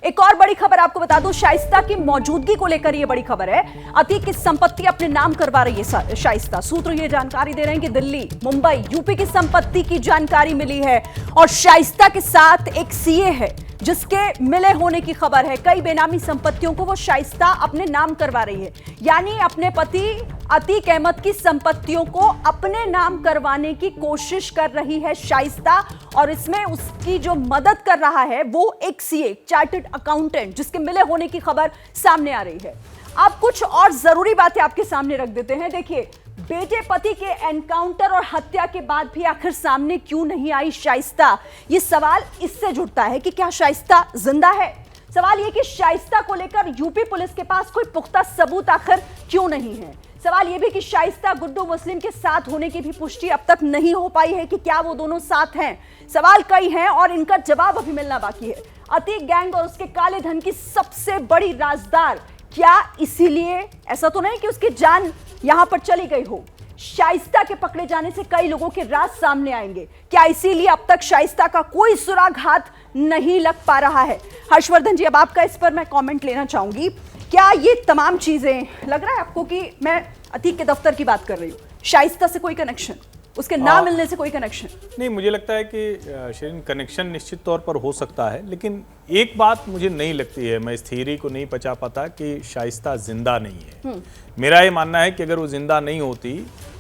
एक और बड़ी खबर आपको बता दूं, शाइस्ता की मौजूदगी को लेकर यह बड़ी खबर है। अतीक की संपत्ति अपने नाम करवा रही है शाइस्ता। सूत्र ये जानकारी दे रहे हैं कि दिल्ली, मुंबई, यूपी की संपत्ति की जानकारी मिली है और शाइस्ता के साथ एक सीए है जिसके मिले होने की खबर है। कई बेनामी संपत्तियों को वो शाइस्ता अपने नाम करवा रही है, यानी अपने पति अतीक अहमद की संपत्तियों को अपने नाम करवाने की कोशिश कर रही है शाइस्ता। और इसमें उसकी जो मदद कर रहा है वो एक सीए, चार्टर्ड अकाउंटेंट, जिसके मिले होने की खबर सामने आ रही है। अब कुछ और जरूरी बातें आपके सामने रख देते हैं। देखिए, बेटे पति के एनकाउंटर और हत्या के बाद भी आखिर सामने क्यों नहीं आई शाइस्ता? ये सवाल इससे जुड़ता है कि क्या शाइस्ता जिंदा है। सवाल ये कि शाइस्ता को लेकर यूपी पुलिस के पास कोई पुख्ता सबूत आखिर क्यों नहीं है। सवाल यह भी कि शाइस्ता गुड्डू मुस्लिम के साथ होने की भी पुष्टि अब तक नहीं हो पाई है कि क्या वो दोनों साथ हैं। सवाल कई हैं और इनका जवाब अभी मिलना बाकी है। अतीक गैंग और उसके काले धन की सबसे बड़ी राजदार, क्या इसीलिए ऐसा तो नहीं कि उसकी जान यहां पर चली गई हो? शाइस्ता के पकड़े जाने से कई लोगों के राज सामने आएंगे। क्या इसीलिए अब तक शाइस्ता का कोई सुराग हाथ नहीं लग पा रहा है? हर्षवर्धन जी, अब आपका इस पर मैं कमेंट लेना चाहूंगी। क्या ये तमाम चीजें, लग रहा है आपको कि मैं अतीक के दफ्तर की बात कर रही हूँ, शाइस्ता से कोई कनेक्शन, उसके ना मिलने से कोई कनेक्शन? नहीं, मुझे लगता है कि शेरिन कनेक्शन निश्चित तौर पर हो सकता है, लेकिन एक बात मुझे नहीं लगती है, मैं इस थ्योरी को नहीं पचा पाता कि शाइस्ता जिंदा नहीं है। मेरा ये मानना है कि अगर वो जिंदा नहीं होती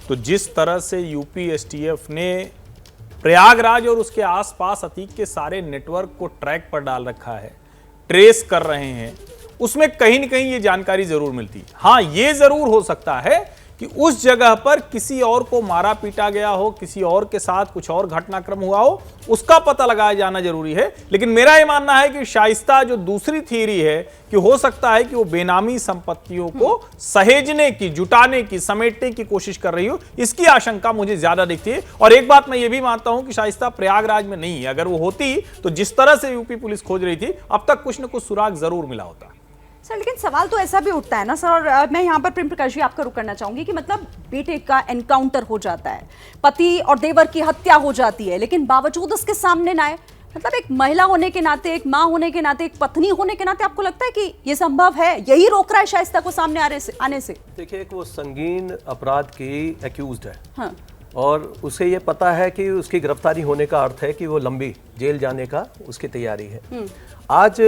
तो जिस तरह से यूपी एसटीएफ ने प्रयागराज और उसके आसपास अतीक के सारे नेटवर्क को ट्रैक पर डाल रखा है, ट्रेस कर रहे हैं, उसमें कहीं न कहीं ये जानकारी जरूर मिलती। हाँ, ये जरूर हो सकता है कि उस जगह पर किसी और को मारा पीटा गया हो, किसी और के साथ कुछ और घटनाक्रम हुआ हो, उसका पता लगाया जाना जरूरी है। लेकिन मेरा यह मानना है कि शाइस्ता, जो दूसरी थ्योरी है कि हो सकता है कि वो बेनामी संपत्तियों को सहेजने की, जुटाने की, समेटने की कोशिश कर रही हो, इसकी आशंका मुझे ज्यादा दिखती है। और एक बात मैं ये भी मानता हूं कि शाइस्ता प्रयागराज में नहीं है। अगर वो होती तो जिस तरह से यूपी पुलिस खोज रही थी, अब तक कुछ न कुछ सुराग जरूर मिला होता। सर, लेकिन सवाल तो ऐसा भी उठता है ना सर, और मैं यहाँ पर प्रेम प्रकाश जी आपका रुख करना चाहूंगी कि मतलब बेटे का एनकाउंटर हो जाता है, पति और देवर की हत्या हो जाती है, लेकिन बावजूद उसके सामने ना आए। मतलब एक महिला होने के नाते, एक माँ होने के नाते, एक पत्नी होने के नाते आपको लगता है कि ये संभव है? यही रोक रहा है शाइस्ता को सामने आने से? देखिए, एक वो संगीन अपराध की एक्यूज्ड है। हाँ। और उसे ये पता है कि उसकी गिरफ्तारी होने का अर्थ है कि वो लंबी जेल जाने का उसकी तैयारी है। आज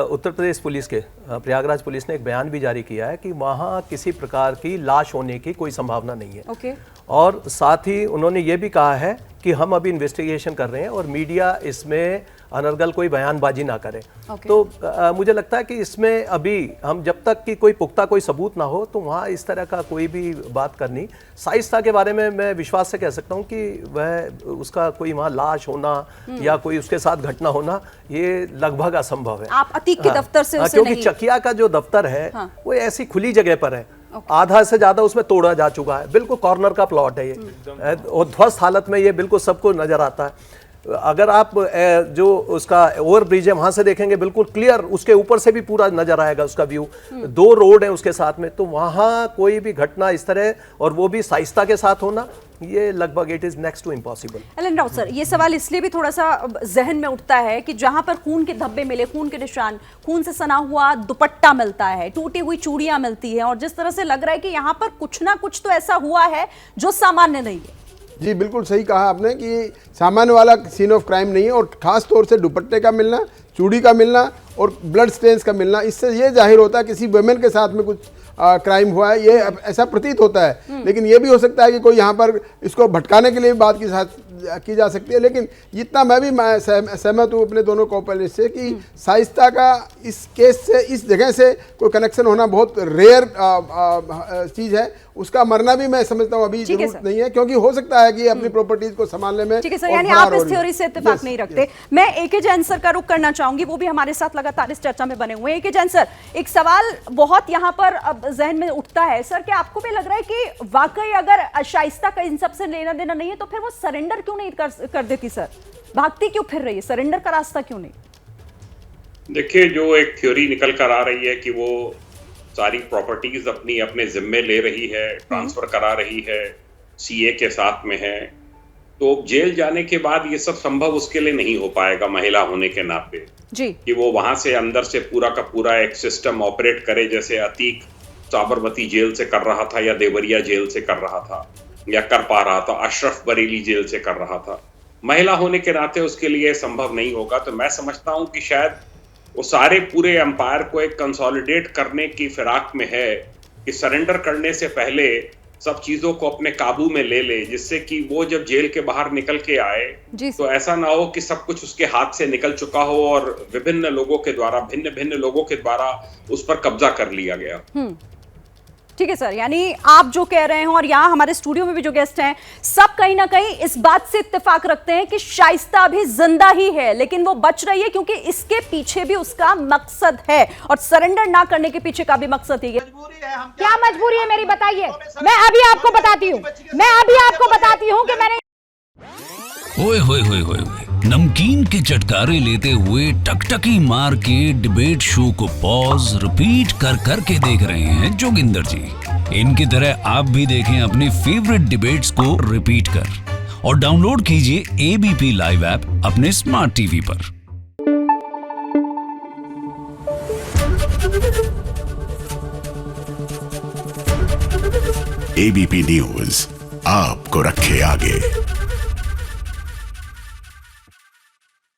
उत्तर प्रदेश पुलिस के प्रयागराज पुलिस ने एक बयान भी जारी किया है कि वहाँ किसी प्रकार की लाश होने की कोई संभावना नहीं है। ओके। और साथ ही उन्होंने ये भी कहा है कि हम अभी इन्वेस्टिगेशन कर रहे हैं और मीडिया इसमें अनर्गल कोई बयानबाजी ना करे। तो मुझे लगता है कि इसमें अभी हम जब तक कि कोई पुख्ता कोई सबूत ना हो तो वहाँ इस तरह का कोई भी बात करनी। शाइस्ता के बारे में मैं विश्वास से कह सकता हूँ कि वह उसका कोई वहाँ लाश होना या कोई उसके साथ घटना होना ये लगभग असंभव है। आप अतीक के दफ्तर से उसे क्योंकि नहीं... चकिया का जो दफ्तर है वो ऐसी खुली जगह पर है। आधा से ज्यादा उसमें तोड़ा जा चुका है, बिल्कुल कॉर्नर का प्लॉट है ये, और ध्वस्त हालत में ये बिल्कुल सबको नजर आता है। अगर आप जो उसका ओवर ब्रिज है वहां से देखेंगे बिल्कुल क्लियर, उसके ऊपर से भी पूरा नजर आएगा उसका व्यू। 2 रोड है उसके साथ में, तो वहां कोई भी घटना इस तरह और वो भी शाइस्ता के साथ होना, ये लगभग it is next to impossible. Alan Raut sir, ये सवाल इसलिए भी थोड़ा सा जहन में उठता है कि जहां पर खून के धब्बे मिले, खून के निशान, खून से सना हुआ दुपट्टा मिलता है, टूटी हुई चूड़ियां मिलती है, और जिस तरह से लग रहा है कि यहाँ पर कुछ ना कुछ तो ऐसा हुआ है जो सामान्य नहीं है। जी बिल्कुल सही कहा आपने कि सामान्य वाला सीन ऑफ क्राइम नहीं है, और खास तौर से दुपट्टे का मिलना, चूड़ी का मिलना और ब्लड स्टेन्स का मिलना, इससे ये जाहिर होता है किसी वुमेन के साथ में कुछ क्राइम हुआ है, ये ऐसा प्रतीत होता है। लेकिन ये भी हो सकता है कि कोई यहाँ पर इसको भटकाने के लिए बात की जा सकती है। लेकिन जितना मैं भी सहमत हूँ अपने दोनों कोऑपरेट से कि शाइस्ता का इस केस से, इस जगह से कोई कनेक्शन होना बहुत रेयर चीज़ है। उसका मरना भी मैं समझता हूँ अभी जरूरत नहीं है, क्योंकि हो सकता है कि अपनी प्रॉपर्टीज को संभालने में। ठीक है सर, यानी आप इस थ्योरी से इत्तेफाक नहीं रखते। मैं एके जैन सर का रुख करना चाहूंगी, वो भी हमारे साथ लगातार इस चर्चा में बने हुए हैं। एके जैन सर, एक सवाल बहुत यहाँ पर जहन में उठता है सर, क्या आपको भी लग रहा है कि वाकई अगर शाइस्ता का इन सब से लेना देना नहीं है तो फिर वो सरेंडर क्यों नहीं कर देती सर? भागती क्यों फिर रही है? सरेंडर का रास्ता क्यों नहीं? देखिए, जो एक थ्योरी निकल कर आ रही है कि वो सारी प्रॉपर्टीज अपने जिम्मे ले रही है, ट्रांसफर करा रही है, सीए के साथ में है, तो जेल जाने के बाद ये सब संभव उसके लिए नहीं हो पाएगा महिला होने के नाते जी कि वो वहां से अंदर से पूरा का पूरा एक सिस्टम ऑपरेट करे, जैसे अतीक साबरमती जेल से कर रहा था या देवरिया जेल से कर रहा था या कर पा रहा था, अशरफ बरेली जेल से कर रहा था। महिला होने के नाते उसके लिए संभव नहीं होगा। तो मैं समझता हूं कि शायद वो सारे पूरे एम्पायर को एक कंसोलिडेट करने की फिराक में है कि सरेंडर करने से पहले सब चीजों को अपने काबू में ले ले, जिससे कि वो जब जेल के बाहर निकल के आए तो ऐसा ना हो कि सब कुछ उसके हाथ से निकल चुका हो और विभिन्न लोगों के द्वारा, भिन्न भिन्न लोगों के द्वारा उस पर कब्जा कर लिया गया। ठीक है सर, यानी आप जो कह रहे हैं और यहाँ हमारे स्टूडियो में भी जो गेस्ट हैं सब कहीं ना कहीं इस बात से इत्तेफाक रखते हैं कि शाइस्ता अभी जिंदा ही है, लेकिन वो बच रही है क्योंकि इसके पीछे भी उसका मकसद है और सरेंडर ना करने के पीछे का भी मकसद ही है। क्या मजबूरी है मेरी बताइए, मैं अभी आपको बताती हूँ कि मैंने ओए होए होए होए नमकीन के चटकारे लेते हुए टकटकी मार के डिबेट शो को पॉज रिपीट कर करके देख रहे हैं जोगिंदर जी। इनकी तरह आप भी देखें अपने फेवरेट डिबेट्स को रिपीट कर और डाउनलोड कीजिए एबीपी लाइव ऐप अपने स्मार्ट टीवी पर। एबीपी न्यूज आपको रखे आगे।